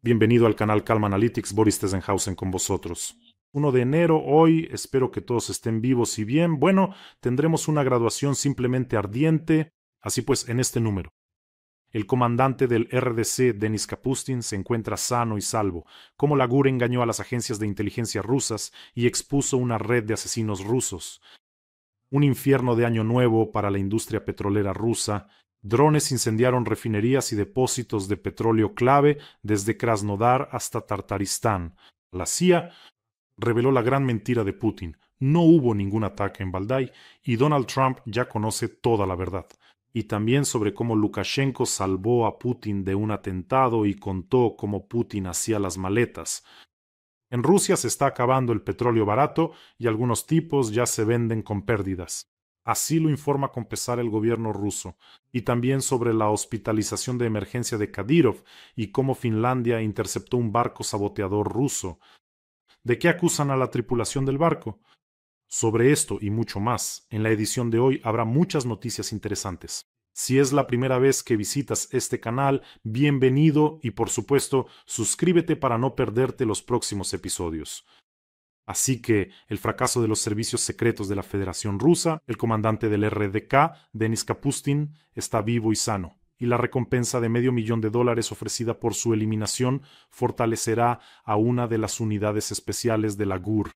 Bienvenido al canal Calm Analytics, Boris Tesenhausen con vosotros. 1 de enero, hoy, espero que todos estén vivos y bien. Bueno, tendremos una graduación simplemente ardiente, así pues, en este número. El comandante del RDC, Denis Kapustin, se encuentra sano y salvo, como la GUR engañó a las agencias de inteligencia rusas y expuso una red de asesinos rusos. Un infierno de año nuevo para la industria petrolera rusa. Drones incendiaron refinerías y depósitos de petróleo clave desde Krasnodar hasta Tartaristán. La CIA reveló la gran mentira de Putin. No hubo ningún ataque en Valdai y Donald Trump ya conoce toda la verdad. Y también sobre cómo Lukashenko salvó a Putin de un atentado y contó cómo Putin hacía las maletas. En Rusia se está acabando el petróleo barato y algunos tipos ya se venden con pérdidas. Así lo informa con pesar el gobierno ruso, y también sobre la hospitalización de emergencia de Kadyrov y cómo Finlandia interceptó un barco saboteador ruso. ¿De qué acusan a la tripulación del barco? Sobre esto y mucho más, en la edición de hoy habrá muchas noticias interesantes. Si es la primera vez que visitas este canal, bienvenido y por supuesto suscríbete para no perderte los próximos episodios. Así que el fracaso de los servicios secretos de la Federación Rusa, el comandante del RDK, Denis Kapustin, está vivo y sano, y la recompensa de $500,000 ofrecida por su eliminación fortalecerá a una de las unidades especiales de la GUR.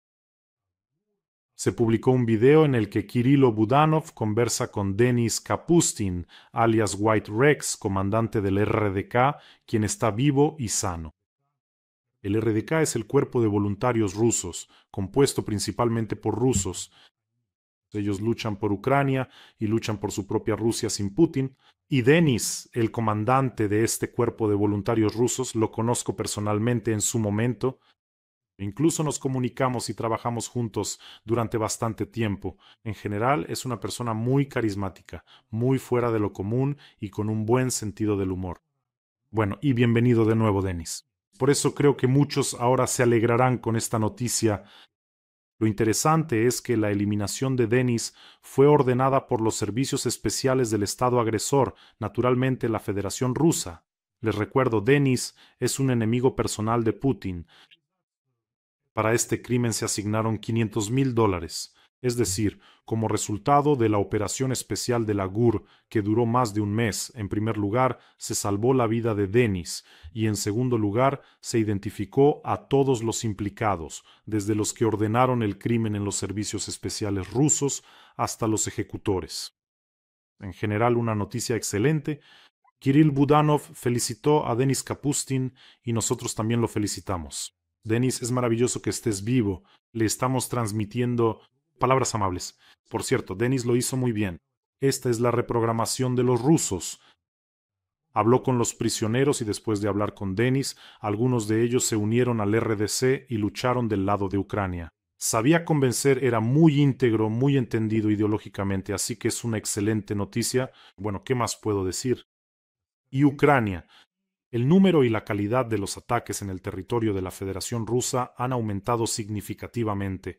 Se publicó un video en el que Kirilo Budanov conversa con Denis Kapustin, alias White Rex, comandante del RDK, quien está vivo y sano. El RDK es el cuerpo de voluntarios rusos, compuesto principalmente por rusos. Ellos luchan por Ucrania y luchan por su propia Rusia sin Putin. Y Denis, el comandante de este cuerpo de voluntarios rusos, lo conozco personalmente en su momento. Incluso nos comunicamos y trabajamos juntos durante bastante tiempo. En general es una persona muy carismática, muy fuera de lo común y con un buen sentido del humor. Bueno, y bienvenido de nuevo, Denis. Por eso creo que muchos ahora se alegrarán con esta noticia. Lo interesante es que la eliminación de Denis fue ordenada por los servicios especiales del Estado agresor, naturalmente la Federación Rusa. Les recuerdo, Denis es un enemigo personal de Putin. Para este crimen se asignaron $500,000, es decir, como resultado de la operación especial de la GUR, que duró más de un mes. En primer lugar, se salvó la vida de Denis, y en segundo lugar, se identificó a todos los implicados, desde los que ordenaron el crimen en los servicios especiales rusos hasta los ejecutores. En general, una noticia excelente. Kirill Budanov felicitó a Denis Kapustin y nosotros también lo felicitamos. Denis, es maravilloso que estés vivo. Le estamos transmitiendo palabras amables. Por cierto, Denis lo hizo muy bien. Esta es la reprogramación de los rusos. Habló con los prisioneros y después de hablar con Denis, algunos de ellos se unieron al RDC y lucharon del lado de Ucrania. Sabía convencer, era muy íntegro, muy entendido ideológicamente, así que es una excelente noticia. Bueno, ¿qué más puedo decir? Y Ucrania. El número y la calidad de los ataques en el territorio de la Federación Rusa han aumentado significativamente.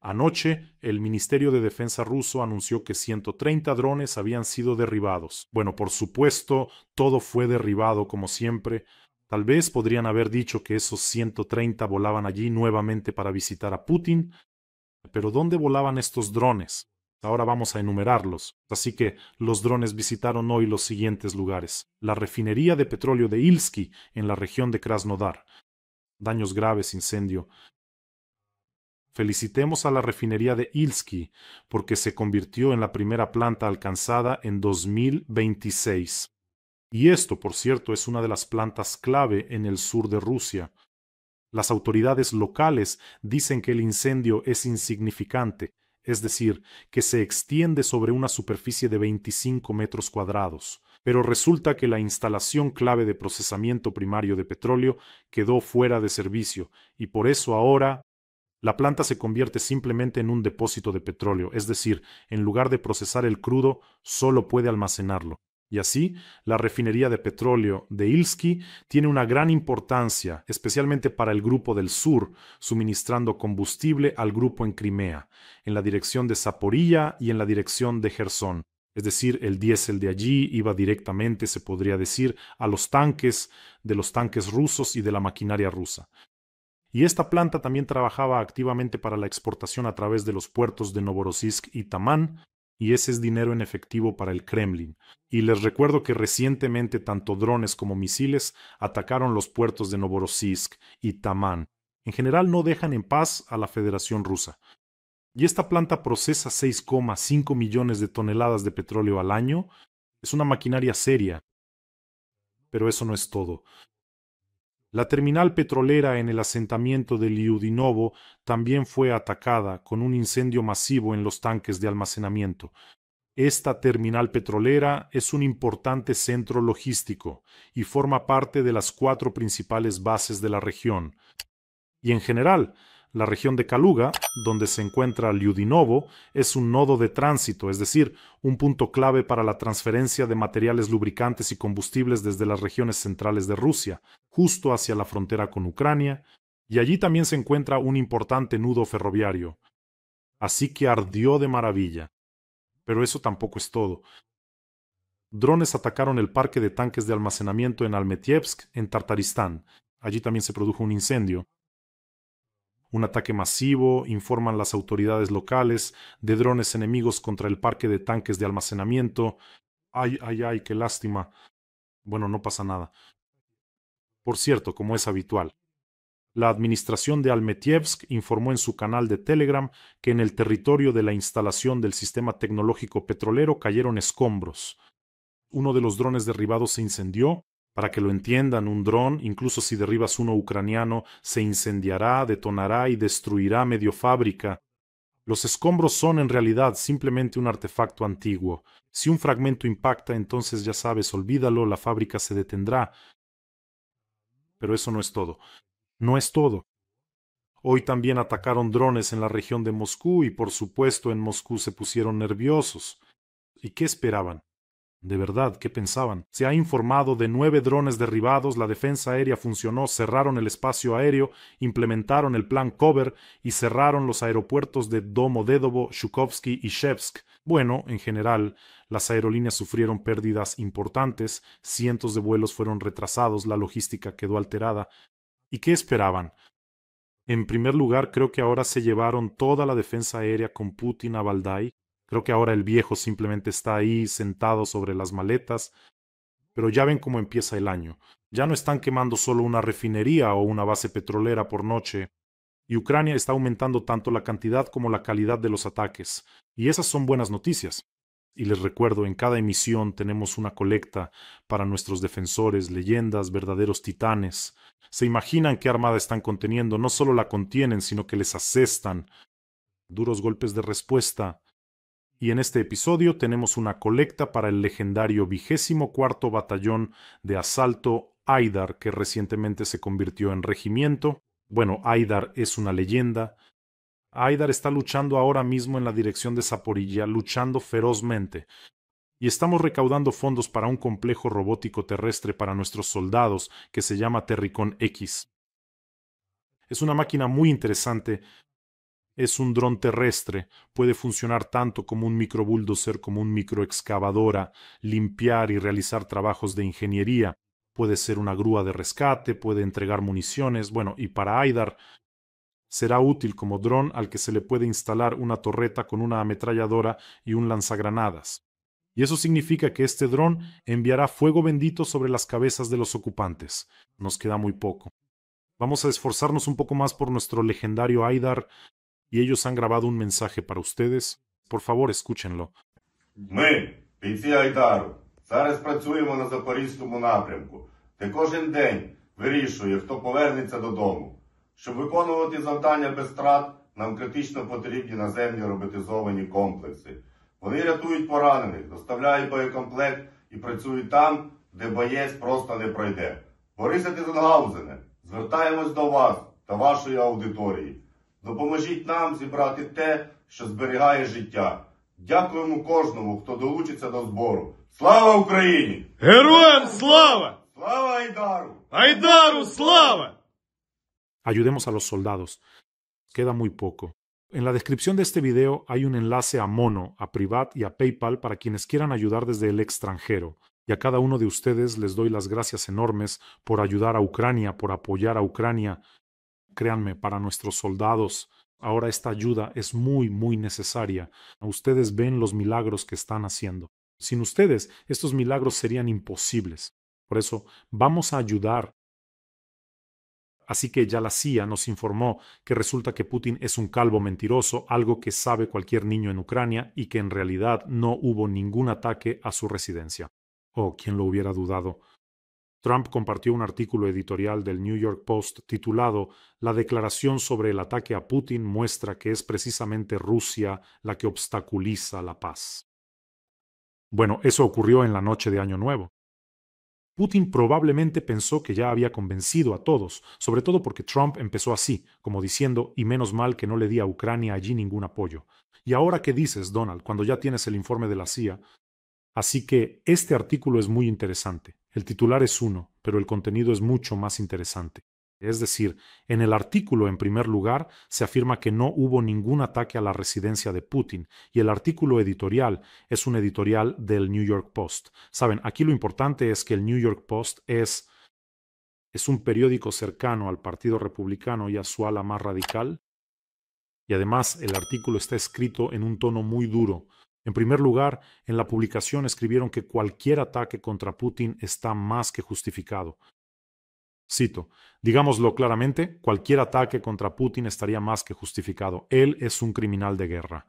Anoche, el Ministerio de Defensa ruso anunció que 130 drones habían sido derribados. Bueno, por supuesto, todo fue derribado como siempre. Tal vez podrían haber dicho que esos 130 volaban allí nuevamente para visitar a Putin, pero ¿dónde volaban estos drones? Ahora vamos a enumerarlos. Así que los drones visitaron hoy los siguientes lugares. La refinería de petróleo de Ilsky, en la región de Krasnodar. Daños graves, incendio. Felicitemos a la refinería de Ilsky porque se convirtió en la primera planta alcanzada en 2026. Y esto, por cierto, es una de las plantas clave en el sur de Rusia. Las autoridades locales dicen que el incendio es insignificante, es decir, que se extiende sobre una superficie de 25 metros cuadrados. Pero resulta que la instalación clave de procesamiento primario de petróleo quedó fuera de servicio y por eso ahora la planta se convierte simplemente en un depósito de petróleo, es decir, en lugar de procesar el crudo, solo puede almacenarlo. Y así, la refinería de petróleo de Ilsky tiene una gran importancia, especialmente para el Grupo del Sur, suministrando combustible al grupo en Crimea, en la dirección de Zaporilla y en la dirección de Jersón. Es decir, el diésel de allí iba directamente, se podría decir, a los tanques, de los tanques rusos y de la maquinaria rusa. Y esta planta también trabajaba activamente para la exportación a través de los puertos de Novorossiysk y Tamán, y ese es dinero en efectivo para el Kremlin. Y les recuerdo que recientemente tanto drones como misiles atacaron los puertos de Novorossiysk y Tamán. En general no dejan en paz a la Federación Rusa. Y esta planta procesa 6,5 millones de toneladas de petróleo al año. Es una maquinaria seria. Pero eso no es todo. La terminal petrolera en el asentamiento de Liudinovo también fue atacada con un incendio masivo en los tanques de almacenamiento. Esta terminal petrolera es un importante centro logístico y forma parte de las 4 principales bases de la región. Y en general, la región de Kaluga, donde se encuentra Liudinovo, es un nodo de tránsito, es decir, un punto clave para la transferencia de materiales lubricantes y combustibles desde las regiones centrales de Rusia, justo hacia la frontera con Ucrania, y allí también se encuentra un importante nudo ferroviario. Así que ardió de maravilla. Pero eso tampoco es todo. Drones atacaron el parque de tanques de almacenamiento en Almetievsk, en Tartaristán. Allí también se produjo un incendio. Un ataque masivo, informan las autoridades locales, de drones enemigos contra el parque de tanques de almacenamiento. Ay, ay, ay, qué lástima. Bueno, no pasa nada. Por cierto, como es habitual, la administración de Almetievsk informó en su canal de Telegram que en el territorio de la instalación del sistema tecnológico petrolero cayeron escombros. Uno de los drones derribados se incendió. Para que lo entiendan, un dron, incluso si derribas uno ucraniano, se incendiará, detonará y destruirá medio fábrica. Los escombros son en realidad simplemente un artefacto antiguo. Si un fragmento impacta, entonces ya sabes, olvídalo, la fábrica se detendrá. Pero eso no es todo. No es todo. Hoy también atacaron drones en la región de Moscú y por supuesto en Moscú se pusieron nerviosos. ¿Y qué esperaban? De verdad, ¿qué pensaban? Se ha informado de 9 drones derribados, la defensa aérea funcionó, cerraron el espacio aéreo, implementaron el plan Cover y cerraron los aeropuertos de Domodedovo, Shukovsky y Shevsk. Bueno, en general, las aerolíneas sufrieron pérdidas importantes, cientos de vuelos fueron retrasados, la logística quedó alterada. ¿Y qué esperaban? En primer lugar, creo que ahora se llevaron toda la defensa aérea con Putin a Valdai. Creo que ahora el viejo simplemente está ahí sentado sobre las maletas, pero ya ven cómo empieza el año. Ya no están quemando solo una refinería o una base petrolera por noche, y Ucrania está aumentando tanto la cantidad como la calidad de los ataques, y esas son buenas noticias. Y les recuerdo, en cada emisión tenemos una colecta para nuestros defensores, leyendas, verdaderos titanes. ¿Se imaginan qué armada están conteniendo? No solo la contienen, sino que les asestan. Duros golpes de respuesta. Y en este episodio tenemos una colecta para el legendario 24º Batallón de Asalto Aidar, que recientemente se convirtió en regimiento. Bueno, Aidar es una leyenda. Aidar está luchando ahora mismo en la dirección de Zaporilla, luchando ferozmente. Y estamos recaudando fondos para un complejo robótico terrestre para nuestros soldados que se llama Terricon X. Es una máquina muy interesante. Es un dron terrestre, puede funcionar tanto como un microbulldozer como un microexcavadora, limpiar y realizar trabajos de ingeniería. Puede ser una grúa de rescate, puede entregar municiones, bueno, y para Aidar será útil como dron al que se le puede instalar una torreta con una ametralladora y un lanzagranadas. Y eso significa que este dron enviará fuego bendito sobre las cabezas de los ocupantes. Nos queda muy poco. Vamos a esforzarnos un poco más por nuestro legendario Aidar, y ellos han grabado un mensaje para ustedes. Por favor, escúchenlo. Ми, бійці Айдару, зараз працюємо на Запорізькому напрямку, де кожен день вирішує, хто повернеться додому. Щоб виконувати завдання без втрат, нам критично потрібні наземні роботизовані комплекси. Вони рятують поранених, доставляють боєкомплект і працюють там, де боєць просто не пройде. Борисе Тизенгаузене, звертаємось до вас та вашої аудиторії. Допоможіть нам зібрати те, що зберігає життя. Дякуємо кожному, хто долучиться до збору. Слава Україні! Героям слава! Слава Айдару! Айдару слава! Ayudemos a los soldados. Queda muy poco. En la descripción de este video hay un enlace a Mono, a Privat y a PayPal para quienes quieran ayudar desde el extranjero. Y a cada uno de ustedes les doy las gracias enormes por ayudar a Ucrania, por apoyar a Ucrania. Créanme, para nuestros soldados, ahora esta ayuda es muy, muy necesaria. Ustedes ven los milagros que están haciendo. Sin ustedes, estos milagros serían imposibles. Por eso, vamos a ayudar. Así que ya la CIA nos informó que resulta que Putin es un calvo mentiroso, algo que sabe cualquier niño en Ucrania y que en realidad no hubo ningún ataque a su residencia. Oh, ¿quién lo hubiera dudado? Trump compartió un artículo editorial del New York Post titulado La declaración sobre el ataque a Putin muestra que es precisamente Rusia la que obstaculiza la paz. Bueno, eso ocurrió en la noche de Año Nuevo. Putin probablemente pensó que ya había convencido a todos, sobre todo porque Trump empezó así, como diciendo, y menos mal que no le di a Ucrania allí ningún apoyo. ¿Y ahora qué dices, Donald, cuando ya tienes el informe de la CIA? Así que este artículo es muy interesante. El titular es uno, pero el contenido es mucho más interesante. Es decir, en el artículo, en primer lugar, se afirma que no hubo ningún ataque a la residencia de Putin, y el artículo editorial es un editorial del New York Post. Saben, aquí lo importante es que el New York Post es un periódico cercano al Partido Republicano y a su ala más radical, y además el artículo está escrito en un tono muy duro. En primer lugar, en la publicación escribieron que cualquier ataque contra Putin está más que justificado. Cito, digámoslo claramente, cualquier ataque contra Putin estaría más que justificado. Él es un criminal de guerra.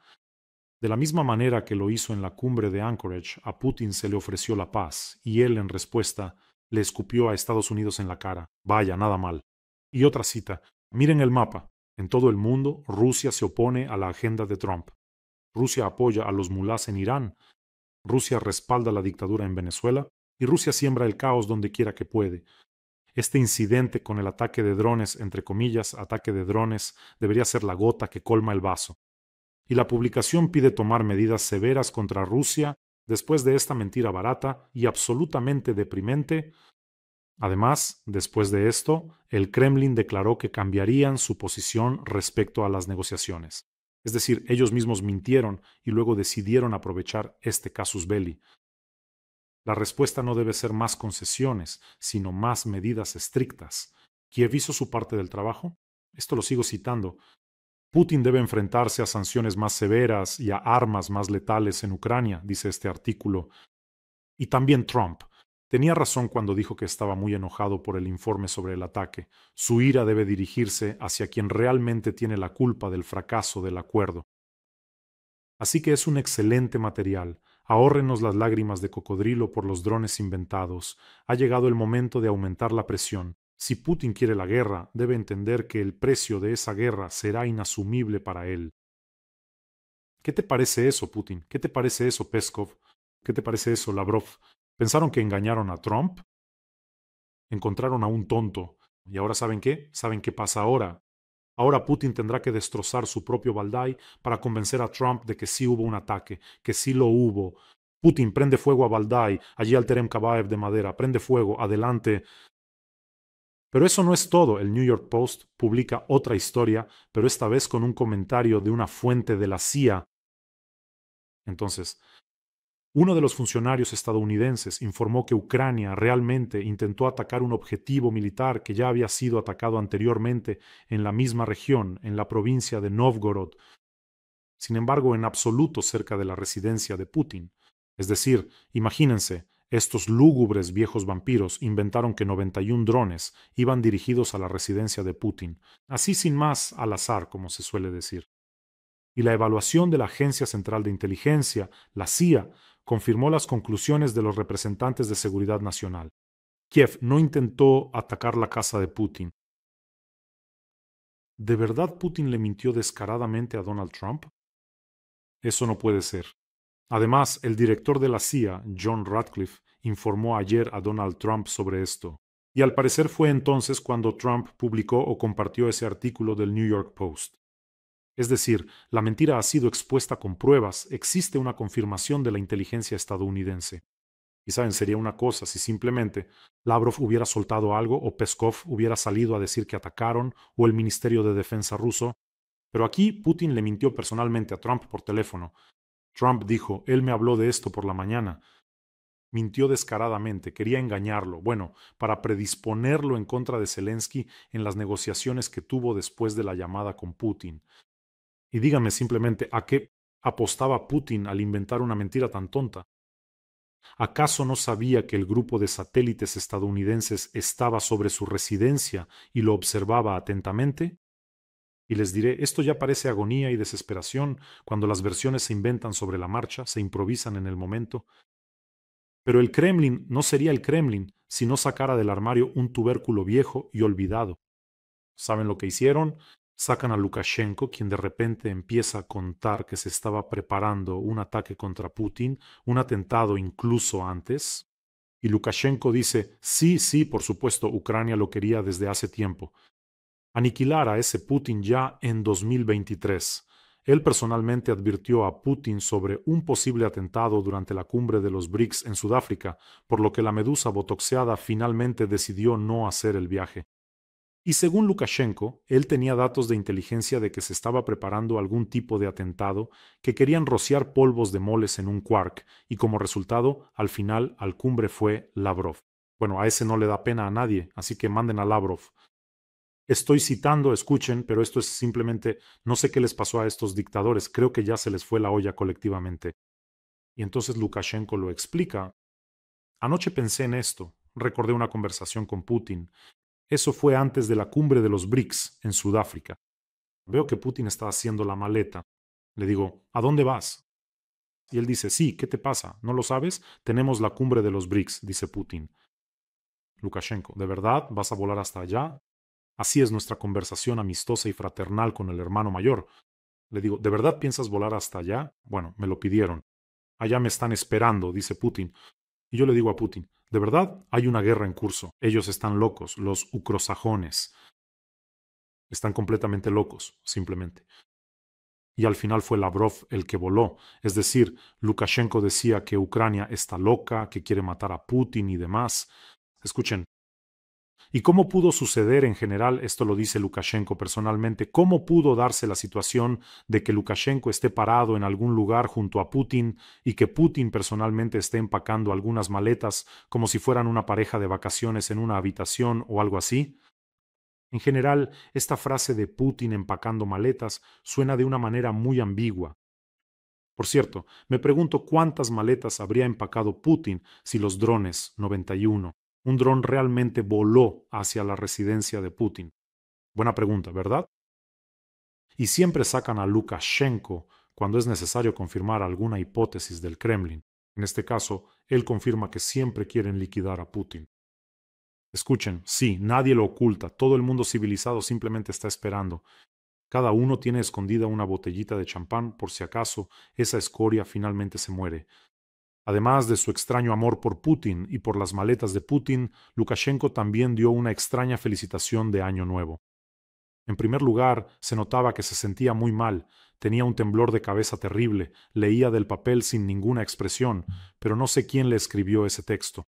De la misma manera que lo hizo en la cumbre de Anchorage, a Putin se le ofreció la paz, y él en respuesta le escupió a Estados Unidos en la cara. Vaya, nada mal. Y otra cita, miren el mapa. En todo el mundo, Rusia se opone a la agenda de Trump. Rusia apoya a los mulás en Irán, Rusia respalda la dictadura en Venezuela, y Rusia siembra el caos donde quiera que puede. Este incidente con el ataque de drones, entre comillas, ataque de drones, debería ser la gota que colma el vaso. Y la publicación pide tomar medidas severas contra Rusia después de esta mentira barata y absolutamente deprimente. Además, después de esto, el Kremlin declaró que cambiarían su posición respecto a las negociaciones. Es decir, ellos mismos mintieron y luego decidieron aprovechar este casus belli. La respuesta no debe ser más concesiones, sino más medidas estrictas. ¿Kiev hizo su parte del trabajo? Esto lo sigo citando. Putin debe enfrentarse a sanciones más severas y a armas más letales en Ucrania, dice este artículo. Y también Trump. Tenía razón cuando dijo que estaba muy enojado por el informe sobre el ataque. Su ira debe dirigirse hacia quien realmente tiene la culpa del fracaso del acuerdo. Así que es un excelente material. Ahórrenos las lágrimas de cocodrilo por los drones inventados. Ha llegado el momento de aumentar la presión. Si Putin quiere la guerra, debe entender que el precio de esa guerra será inasumible para él. ¿Qué te parece eso, Putin? ¿Qué te parece eso, Peskov? ¿Qué te parece eso, Lavrov? ¿Pensaron que engañaron a Trump? Encontraron a un tonto. ¿Y ahora saben qué? ¿Saben qué pasa ahora? Ahora Putin tendrá que destrozar su propio Valdai para convencer a Trump de que sí hubo un ataque, que sí lo hubo. Putin, prende fuego a Valdai, allí al Terem Kabaev de madera, prende fuego, adelante. Pero eso no es todo. El New York Post publica otra historia, pero esta vez con un comentario de una fuente de la CIA. Entonces, uno de los funcionarios estadounidenses informó que Ucrania realmente intentó atacar un objetivo militar que ya había sido atacado anteriormente en la misma región, en la provincia de Novgorod, sin embargo en absoluto cerca de la residencia de Putin. Es decir, imagínense, estos lúgubres viejos vampiros inventaron que 91 drones iban dirigidos a la residencia de Putin, así sin más al azar, como se suele decir. Y la evaluación de la Agencia Central de Inteligencia, la CIA, confirmó las conclusiones de los representantes de seguridad nacional. Kiev no intentó atacar la casa de Putin. ¿De verdad Putin le mintió descaradamente a Donald Trump? Eso no puede ser. Además, el director de la CIA, John Ratcliffe, informó ayer a Donald Trump sobre esto. Y al parecer fue entonces cuando Trump publicó o compartió ese artículo del New York Post. Es decir, la mentira ha sido expuesta con pruebas, existe una confirmación de la inteligencia estadounidense. Y saben, sería una cosa si simplemente Lavrov hubiera soltado algo o Peskov hubiera salido a decir que atacaron o el Ministerio de Defensa ruso. Pero aquí Putin le mintió personalmente a Trump por teléfono. Trump dijo, él me habló de esto por la mañana. Mintió descaradamente, quería engañarlo, bueno, para predisponerlo en contra de Zelensky en las negociaciones que tuvo después de la llamada con Putin. Y dígame simplemente, ¿a qué apostaba Putin al inventar una mentira tan tonta? ¿Acaso no sabía que el grupo de satélites estadounidenses estaba sobre su residencia y lo observaba atentamente? Y les diré, esto ya parece agonía y desesperación cuando las versiones se inventan sobre la marcha, se improvisan en el momento. Pero el Kremlin no sería el Kremlin si no sacara del armario un tubérculo viejo y olvidado. ¿Saben lo que hicieron? Sacan a Lukashenko, quien de repente empieza a contar que se estaba preparando un ataque contra Putin, un atentado incluso antes. Y Lukashenko dice, sí, sí, por supuesto, Ucrania lo quería desde hace tiempo. Aniquilar a ese Putin ya en 2023. Él personalmente advirtió a Putin sobre un posible atentado durante la cumbre de los BRICS en Sudáfrica, por lo que la medusa botoxeada finalmente decidió no hacer el viaje. Y según Lukashenko, él tenía datos de inteligencia de que se estaba preparando algún tipo de atentado, que querían rociar polvos de moles en un quark, y como resultado, al final, al cumbre fue Lavrov. Bueno, a ese no le da pena a nadie, así que manden a Lavrov. Estoy citando, escuchen, pero esto es simplemente, no sé qué les pasó a estos dictadores, creo que ya se les fue la olla colectivamente. Y entonces Lukashenko lo explica. Anoche pensé en esto, recordé una conversación con Putin. Eso fue antes de la cumbre de los BRICS en Sudáfrica. Veo que Putin está haciendo la maleta. Le digo, ¿a dónde vas? Y él dice, sí, ¿qué te pasa? ¿No lo sabes? Tenemos la cumbre de los BRICS, dice Putin. Lukashenko, ¿de verdad vas a volar hasta allá? Así es nuestra conversación amistosa y fraternal con el hermano mayor. Le digo, ¿de verdad piensas volar hasta allá? Bueno, me lo pidieron. Allá me están esperando, dice Putin. Y yo le digo a Putin, ¿de verdad hay una guerra en curso? Ellos están locos, los ucrosajones. Están completamente locos, simplemente. Y al final fue Lavrov el que voló. Es decir, Lukashenko decía que Ucrania está loca, que quiere matar a Putin y demás. Escuchen, ¿y cómo pudo suceder en general? Esto lo dice Lukashenko personalmente. ¿Cómo pudo darse la situación de que Lukashenko esté parado en algún lugar junto a Putin y que Putin personalmente esté empacando algunas maletas como si fueran una pareja de vacaciones en una habitación o algo así? En general, esta frase de Putin empacando maletas suena de una manera muy ambigua. Por cierto, me pregunto cuántas maletas habría empacado Putin si los drones 91, un dron realmente voló hacia la residencia de Putin. Buena pregunta, ¿verdad? Y siempre sacan a Lukashenko cuando es necesario confirmar alguna hipótesis del Kremlin. En este caso, él confirma que siempre quieren liquidar a Putin. Escuchen, sí, nadie lo oculta, todo el mundo civilizado simplemente está esperando. Cada uno tiene escondida una botellita de champán por si acaso esa escoria finalmente se muere. Además de su extraño amor por Putin y por las maletas de Putin, Lukashenko también dio una extraña felicitación de Año Nuevo. En primer lugar, se notaba que se sentía muy mal, tenía un temblor de cabeza terrible, leía del papel sin ninguna expresión, pero no sé quién le escribió ese texto.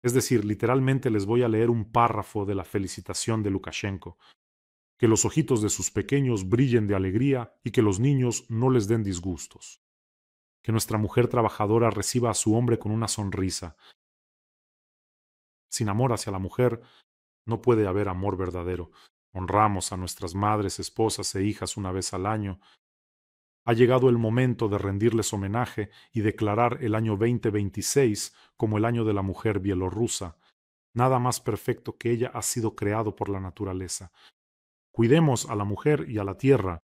Es decir, literalmente les voy a leer un párrafo de la felicitación de Lukashenko. Que los ojitos de sus pequeños brillen de alegría y que los niños no les den disgustos. Que nuestra mujer trabajadora reciba a su hombre con una sonrisa. Sin amor hacia la mujer no puede haber amor verdadero. Honramos a nuestras madres, esposas e hijas una vez al año. Ha llegado el momento de rendirles homenaje y declarar el año 2026 como el año de la mujer bielorrusa. Nada más perfecto que ella ha sido creado por la naturaleza. Cuidemos a la mujer y a la tierra,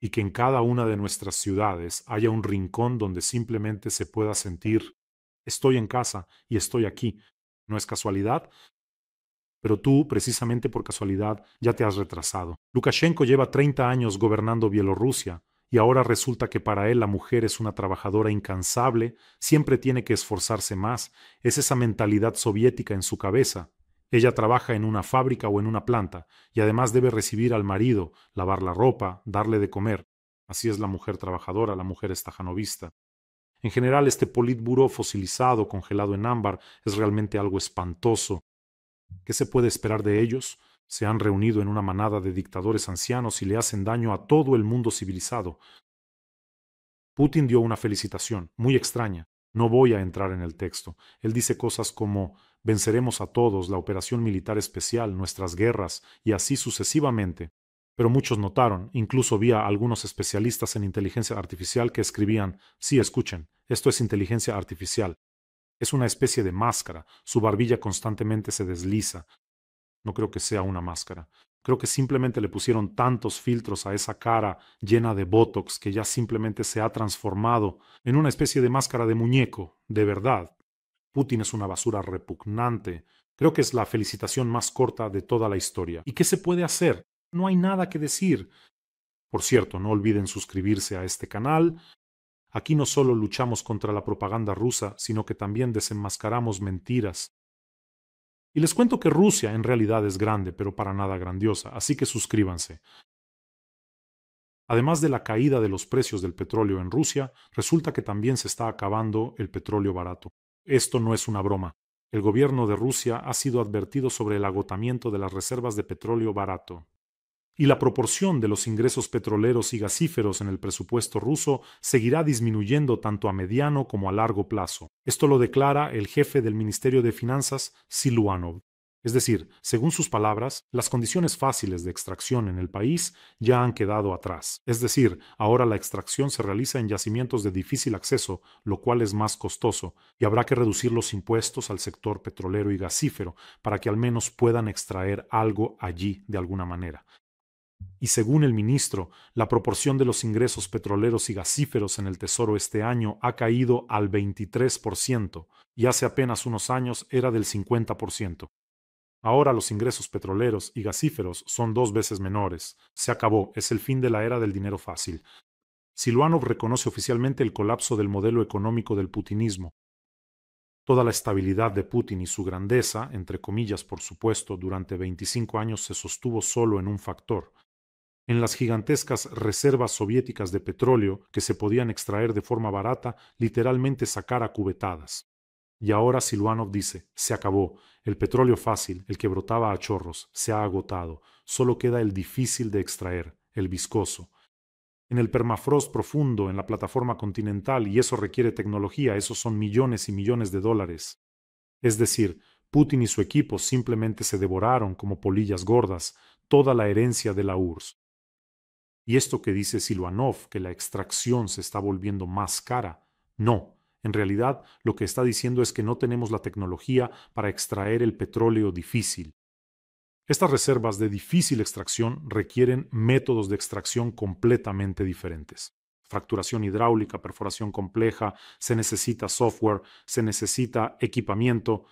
y que en cada una de nuestras ciudades haya un rincón donde simplemente se pueda sentir, estoy en casa y estoy aquí. No es casualidad, pero tú, precisamente por casualidad, ya te has retrasado. Lukashenko lleva 30 años gobernando Bielorrusia, y ahora resulta que para él la mujer es una trabajadora incansable, siempre tiene que esforzarse más, es esa mentalidad soviética en su cabeza. Ella trabaja en una fábrica o en una planta, y además debe recibir al marido, lavar la ropa, darle de comer. Así es la mujer trabajadora, la mujer estajanovista. En general, este politburó fosilizado, congelado en ámbar, es realmente algo espantoso. ¿Qué se puede esperar de ellos? Se han reunido en una manada de dictadores ancianos y le hacen daño a todo el mundo civilizado. Putin dio una felicitación, muy extraña. No voy a entrar en el texto. Él dice cosas como venceremos a todos, la operación militar especial, nuestras guerras, y así sucesivamente. Pero muchos notaron, incluso vi a algunos especialistas en inteligencia artificial que escribían, sí, escuchen, esto es inteligencia artificial. Es una especie de máscara, su barbilla constantemente se desliza. No creo que sea una máscara. Creo que simplemente le pusieron tantos filtros a esa cara llena de Botox que ya simplemente se ha transformado en una especie de máscara de muñeco, de verdad. Putin es una basura repugnante. Creo que es la felicitación más corta de toda la historia. ¿Y qué se puede hacer? No hay nada que decir. Por cierto, no olviden suscribirse a este canal. Aquí no solo luchamos contra la propaganda rusa, sino que también desenmascaramos mentiras. Y les cuento que Rusia en realidad es grande, pero para nada grandiosa, así que suscríbanse. Además de la caída de los precios del petróleo en Rusia, resulta que también se está acabando el petróleo barato. Esto no es una broma. El gobierno de Rusia ha sido advertido sobre el agotamiento de las reservas de petróleo barato. Y la proporción de los ingresos petroleros y gasíferos en el presupuesto ruso seguirá disminuyendo tanto a mediano como a largo plazo. Esto lo declara el jefe del Ministerio de Finanzas, Siluanov. Es decir, según sus palabras, las condiciones fáciles de extracción en el país ya han quedado atrás. Es decir, ahora la extracción se realiza en yacimientos de difícil acceso, lo cual es más costoso, y habrá que reducir los impuestos al sector petrolero y gasífero para que al menos puedan extraer algo allí de alguna manera. Y según el ministro, la proporción de los ingresos petroleros y gasíferos en el Tesoro este año ha caído al 23%, y hace apenas unos años era del 50%. Ahora los ingresos petroleros y gasíferos son 2 veces menores. Se acabó, es el fin de la era del dinero fácil. Siluanov reconoce oficialmente el colapso del modelo económico del putinismo. Toda la estabilidad de Putin y su grandeza, entre comillas por supuesto, durante 25 años se sostuvo solo en un factor: en las gigantescas reservas soviéticas de petróleo que se podían extraer de forma barata, literalmente sacar a cubetadas. Y ahora Siluanov dice, se acabó, el petróleo fácil, el que brotaba a chorros, se ha agotado, solo queda el difícil de extraer, el viscoso. En el permafrost profundo, en la plataforma continental, y eso requiere tecnología, esos son millones y millones de dólares. Es decir, Putin y su equipo simplemente se devoraron como polillas gordas toda la herencia de la URSS. Y esto que dice Siluanov, que la extracción se está volviendo más cara, no. En realidad, lo que está diciendo es que no tenemos la tecnología para extraer el petróleo difícil. Estas reservas de difícil extracción requieren métodos de extracción completamente diferentes. Fracturación hidráulica, perforación compleja, se necesita software, se necesita equipamiento.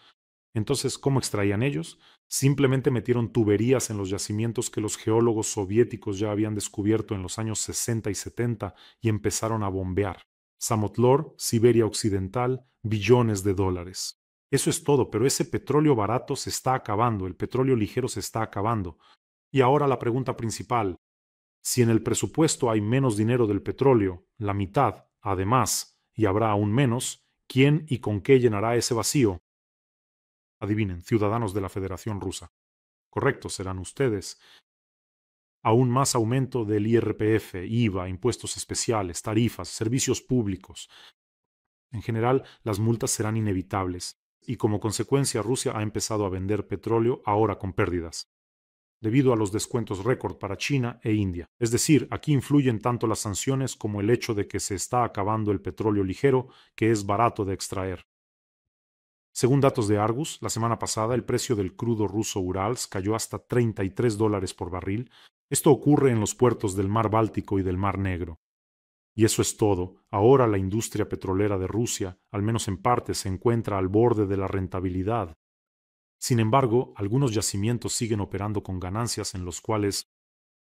Entonces, ¿cómo extraían ellos? Simplemente metieron tuberías en los yacimientos que los geólogos soviéticos ya habían descubierto en los años 60 y 70 y empezaron a bombear. Samotlor, Siberia Occidental, billones de dólares. Eso es todo, pero ese petróleo barato se está acabando, el petróleo ligero se está acabando. Y ahora la pregunta principal: si en el presupuesto hay menos dinero del petróleo, la mitad, además, y habrá aún menos, ¿quién y con qué llenará ese vacío? Adivinen, ciudadanos de la Federación Rusa. Correcto, serán ustedes. Aún más aumento del IRPF, IVA, impuestos especiales, tarifas, servicios públicos. En general, las multas serán inevitables, y como consecuencia Rusia ha empezado a vender petróleo ahora con pérdidas, debido a los descuentos récord para China e India. Es decir, aquí influyen tanto las sanciones como el hecho de que se está acabando el petróleo ligero, que es barato de extraer. Según datos de Argus, la semana pasada el precio del crudo ruso Urals cayó hasta $33 por barril. Esto ocurre en los puertos del Mar Báltico y del Mar Negro. Y eso es todo. Ahora la industria petrolera de Rusia, al menos en parte, se encuentra al borde de la rentabilidad. Sin embargo, algunos yacimientos siguen operando con ganancias en los cuales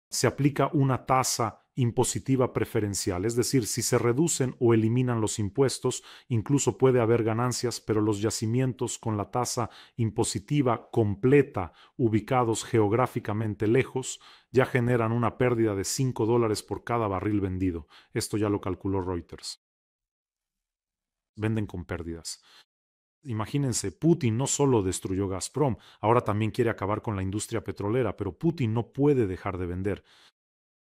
se aplica una tasa impositiva preferencial, es decir, si se reducen o eliminan los impuestos, incluso puede haber ganancias, pero los yacimientos con la tasa impositiva completa, ubicados geográficamente lejos, ya generan una pérdida de $5 por cada barril vendido. Esto ya lo calculó Reuters. Venden con pérdidas. Imagínense, Putin no solo destruyó Gazprom, ahora también quiere acabar con la industria petrolera, pero Putin no puede dejar de vender.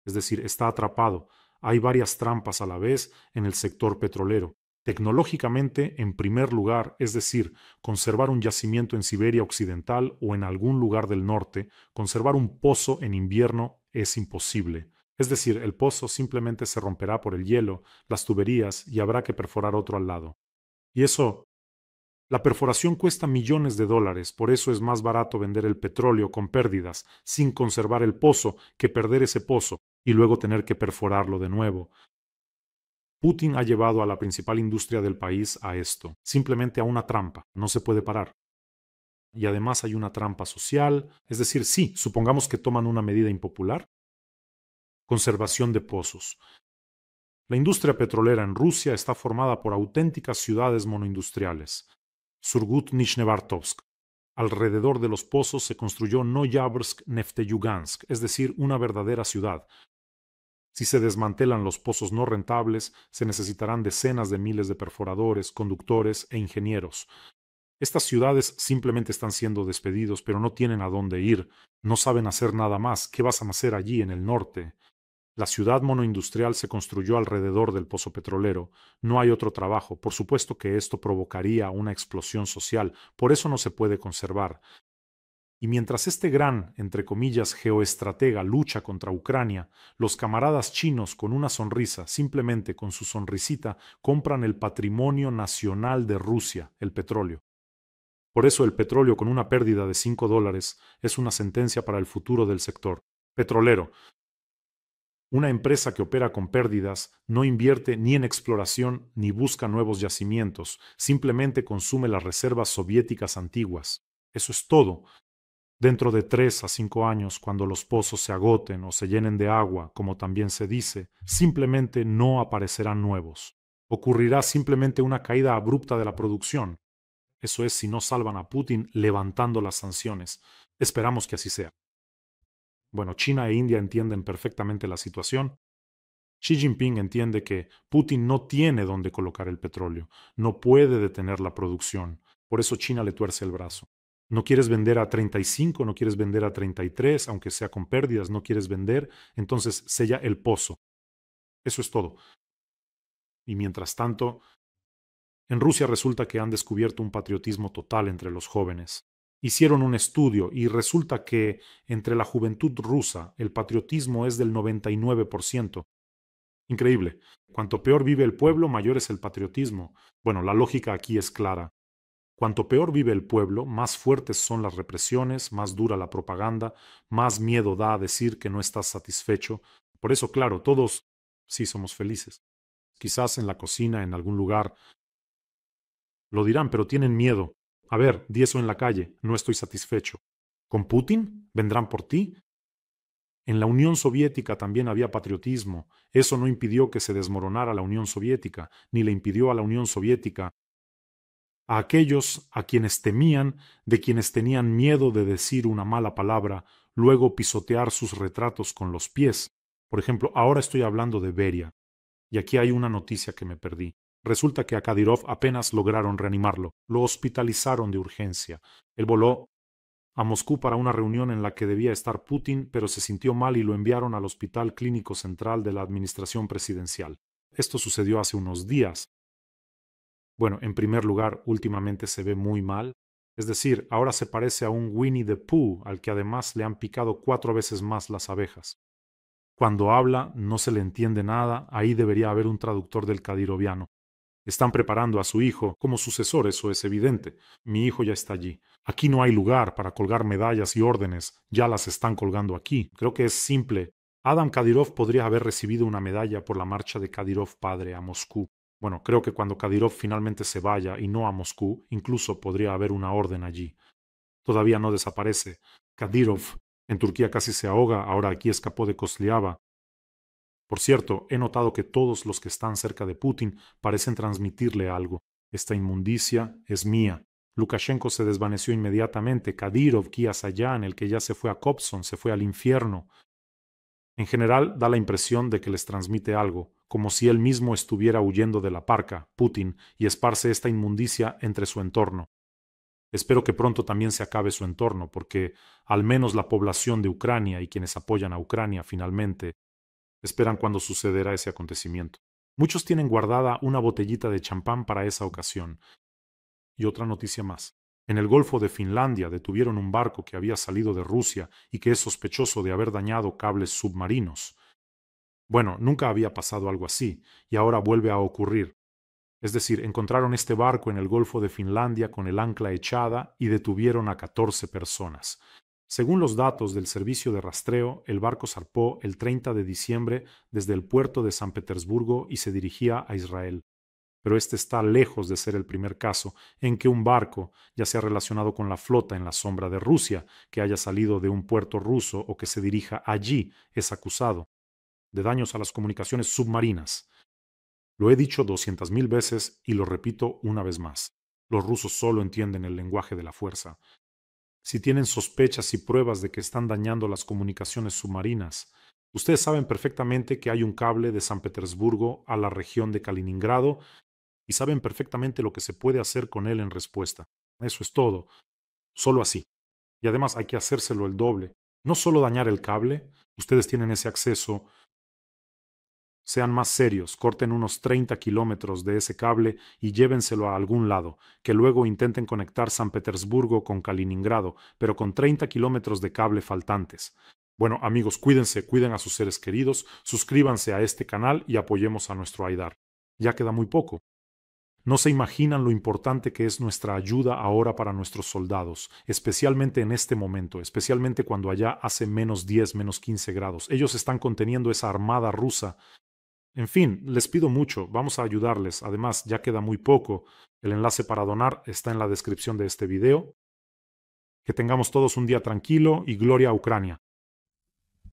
Es decir, está atrapado. Hay varias trampas a la vez en el sector petrolero. Tecnológicamente, en primer lugar, es decir, conservar un yacimiento en Siberia Occidental o en algún lugar del norte, conservar un pozo en invierno es imposible. Es decir, el pozo simplemente se romperá por el hielo, las tuberías y habrá que perforar otro al lado. Y eso, la perforación cuesta millones de dólares, por eso es más barato vender el petróleo con pérdidas, sin conservar el pozo, que perder ese pozo y luego tener que perforarlo de nuevo. Putin ha llevado a la principal industria del país a esto, simplemente a una trampa, no se puede parar. Y además hay una trampa social, es decir, sí, supongamos que toman una medida impopular, conservación de pozos. La industria petrolera en Rusia está formada por auténticas ciudades monoindustriales. Surgut-Nizhnevartovsk. Alrededor de los pozos se construyó Noyabrsk-Nefteyugansk, es decir, una verdadera ciudad. Si se desmantelan los pozos no rentables, se necesitarán decenas de miles de perforadores, conductores e ingenieros. Estas ciudades simplemente están siendo despedidos, pero no tienen a dónde ir, no saben hacer nada más. ¿Qué vas a hacer allí en el norte? La ciudad monoindustrial se construyó alrededor del pozo petrolero. No hay otro trabajo. Por supuesto que esto provocaría una explosión social. Por eso no se puede conservar. Y mientras este gran, entre comillas, geoestratega lucha contra Ucrania, los camaradas chinos con una sonrisa, simplemente con su sonrisita, compran el patrimonio nacional de Rusia, el petróleo. Por eso el petróleo con una pérdida de $5 es una sentencia para el futuro del sector petrolero. Una empresa que opera con pérdidas no invierte ni en exploración ni busca nuevos yacimientos, simplemente consume las reservas soviéticas antiguas. Eso es todo. Dentro de 3 a 5 años, cuando los pozos se agoten o se llenen de agua, como también se dice, simplemente no aparecerán nuevos. Ocurrirá simplemente una caída abrupta de la producción. Eso es si no salvan a Putin levantando las sanciones. Esperamos que así sea. Bueno, China e India entienden perfectamente la situación. Xi Jinping entiende que Putin no tiene dónde colocar el petróleo, no puede detener la producción, por eso China le tuerce el brazo. No quieres vender a 35, no quieres vender a 33, aunque sea con pérdidas, no quieres vender, entonces sella el pozo. Eso es todo. Y mientras tanto, en Rusia resulta que han descubierto un patriotismo total entre los jóvenes. Hicieron un estudio y resulta que entre la juventud rusa el patriotismo es del 99%. Increíble. Cuanto peor vive el pueblo, mayor es el patriotismo. Bueno, la lógica aquí es clara. Cuanto peor vive el pueblo, más fuertes son las represiones, más dura la propaganda, más miedo da a decir que no estás satisfecho. Por eso, claro, todos sí somos felices. Quizás en la cocina, en algún lugar, lo dirán, pero tienen miedo. A ver, di eso en la calle, no estoy satisfecho. ¿Con Putin? ¿Vendrán por ti? En la Unión Soviética también había patriotismo. Eso no impidió que se desmoronara la Unión Soviética, ni le impidió a la Unión Soviética, a aquellos a quienes temían, de quienes tenían miedo de decir una mala palabra, luego pisotear sus retratos con los pies. Por ejemplo, ahora estoy hablando de Beria. Y aquí hay una noticia que me perdí. Resulta que a Kadyrov apenas lograron reanimarlo. Lo hospitalizaron de urgencia. Él voló a Moscú para una reunión en la que debía estar Putin, pero se sintió mal y lo enviaron al Hospital Clínico Central de la Administración Presidencial. Esto sucedió hace unos días. Bueno, en primer lugar, últimamente se ve muy mal. Es decir, ahora se parece a un Winnie the Pooh, al que además le han picado 4 veces más las abejas. Cuando habla, no se le entiende nada, ahí debería haber un traductor del kadyroviano. Están preparando a su hijo como sucesor, eso es evidente. Mi hijo ya está allí. Aquí no hay lugar para colgar medallas y órdenes, ya las están colgando aquí. Creo que es simple. Adam Kadyrov podría haber recibido una medalla por la marcha de Kadyrov padre a Moscú. Bueno, creo que cuando Kadyrov finalmente se vaya y no a Moscú, incluso podría haber una orden allí. Todavía no desaparece. Kadyrov en Turquía casi se ahoga, ahora aquí escapó de Kozliava. Por cierto, he notado que todos los que están cerca de Putin parecen transmitirle algo. Esta inmundicia es mía. Lukashenko se desvaneció inmediatamente. Kadyrov, Kiasayan, el que ya se fue a Kobzon, se fue al infierno. En general, da la impresión de que les transmite algo, como si él mismo estuviera huyendo de la parca, Putin, y esparce esta inmundicia entre su entorno. Espero que pronto también se acabe su entorno, porque al menos la población de Ucrania y quienes apoyan a Ucrania finalmente esperan cuando sucederá ese acontecimiento. Muchos tienen guardada una botellita de champán para esa ocasión. Y otra noticia más. En el Golfo de Finlandia detuvieron un barco que había salido de Rusia y que es sospechoso de haber dañado cables submarinos. Bueno, nunca había pasado algo así, y ahora vuelve a ocurrir. Es decir, encontraron este barco en el Golfo de Finlandia con el ancla echada y detuvieron a 14 personas. Según los datos del servicio de rastreo, el barco zarpó el 30 de diciembre desde el puerto de San Petersburgo y se dirigía a Israel. Pero este está lejos de ser el primer caso en que un barco, ya sea relacionado con la flota en la sombra de Rusia, que haya salido de un puerto ruso o que se dirija allí, es acusado de daños a las comunicaciones submarinas. Lo he dicho 200.000 veces y lo repito una vez más. Los rusos solo entienden el lenguaje de la fuerza. Si tienen sospechas y pruebas de que están dañando las comunicaciones submarinas, ustedes saben perfectamente que hay un cable de San Petersburgo a la región de Kaliningrado y saben perfectamente lo que se puede hacer con él en respuesta. Eso es todo. Solo así. Y además hay que hacérselo el doble. No solo dañar el cable, ustedes tienen ese acceso. Sean más serios, corten unos 30 kilómetros de ese cable y llévenselo a algún lado, que luego intenten conectar San Petersburgo con Kaliningrado, pero con 30 kilómetros de cable faltantes. Bueno, amigos, cuídense, cuiden a sus seres queridos, suscríbanse a este canal y apoyemos a nuestro Aidar. Ya queda muy poco. No se imaginan lo importante que es nuestra ayuda ahora para nuestros soldados, especialmente en este momento, especialmente cuando allá hace menos 10, menos 15 grados. Ellos están conteniendo esa armada rusa. En fin, les pido mucho, vamos a ayudarles. Además, ya queda muy poco. El enlace para donar está en la descripción de este video. Que tengamos todos un día tranquilo y gloria a Ucrania.